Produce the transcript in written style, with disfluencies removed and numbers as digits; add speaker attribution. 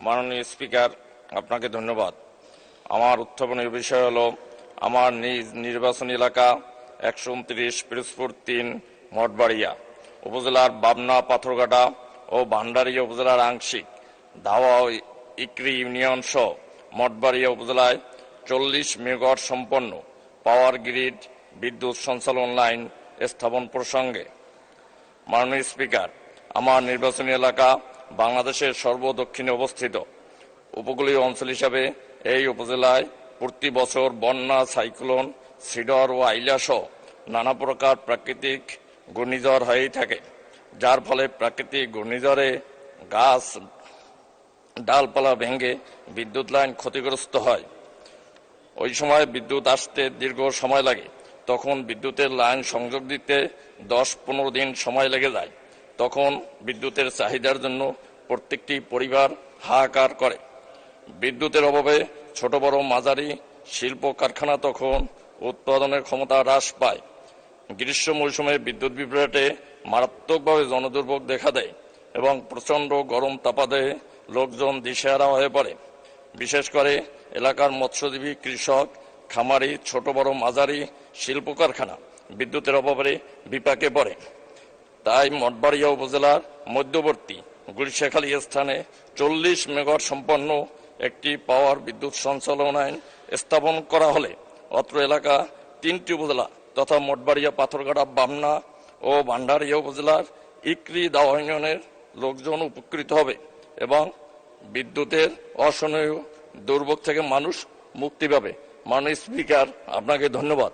Speaker 1: মাননীয় স্পিকার, আপনাকে ধন্যবাদ। আমার উত্থাপনীয় বিষয় হলো আমার নিজ নির্বাচনী এলাকা 129 পিরোজপুর 3 মঠবাড়িয়া উপজেলার বাবনা, পাথরঘাটা ও ভান্ডারিয়া উপজেলার আংশিক ধাওয়া ও ইকরি ইউনিয়ন সহ মঠবাড়িয়া উপজেলায় 40 মেগাওয়াট সম্পন্ন পাওয়ার গ্রিড বিদ্যুৎ সঞ্চালন লাইন স্থাপন প্রসঙ্গে। মাননীয় স্পিকার, আমার নির্বাচনী এলাকা বাংলাদেশের সর্বদক্ষিণে অবস্থিত। উপকূলীয় অঞ্চল হিসাবে এই উপজেলায় প্রতি বছর বন্যা, সাইক্লোন, সিডর ও আইলা সহ নানা প্রকার প্রাকৃতিক ঘূর্ণিঝড় হয়েই থাকে, যার ফলে প্রাকৃতিক ঘূর্ণিঝড়ে গাছ ডালপালা ভেঙে বিদ্যুৎ লাইন ক্ষতিগ্রস্ত হয়। ওই সময় বিদ্যুৎ আসতে দীর্ঘ সময় লাগে। তখন বিদ্যুতের লাইন সংযোগ দিতে 10-15 দিন সময় লেগে যায়। তখন বিদ্যুতের চাহিদার জন্য প্রত্যেকটি পরিবার হাহাকার করে। বিদ্যুতের অভাবে ছোট বড় মাঝারি শিল্প কারখানা তখন উৎপাদনের ক্ষমতা হ্রাস পায়। গ্রীষ্ম মৌসুমে বিদ্যুৎ বিভ্রাটে মারাত্মকভাবে জনদুর্ভোগ দেখা দেয় এবং প্রচণ্ড গরম তাপাদেহে লোকজন দিশেহারা হয়ে পড়ে। বিশেষ করে এলাকার মৎস্যজীবী, কৃষক, খামারি, ছোট বড় মাঝারি শিল্প কারখানা বিদ্যুতের অভাবে বিপাকে পড়ে। তাই মঠবাড়িয়া উপজেলার মধ্যবর্তী গুলশেখালী স্থানে 40 মেগাওয়াট সম্পন্ন একটি পাওয়ার বিদ্যুৎ সঞ্চালন লাইন স্থাপন করা হলে অত্র এলাকা 3টি উপজেলা তথা মঠবাড়িয়া, পাথরঘাটা, বামনা ও ভান্ডারিয়া উপজেলার ইকরি দাওয়া ইউনিয়নের লোকজন উপকৃত হবে এবং বিদ্যুতের অসহনীয় দুর্ভোগ থেকে মানুষ মুক্তি পাবে। মাননীয় স্পিকার, আপনাকে ধন্যবাদ।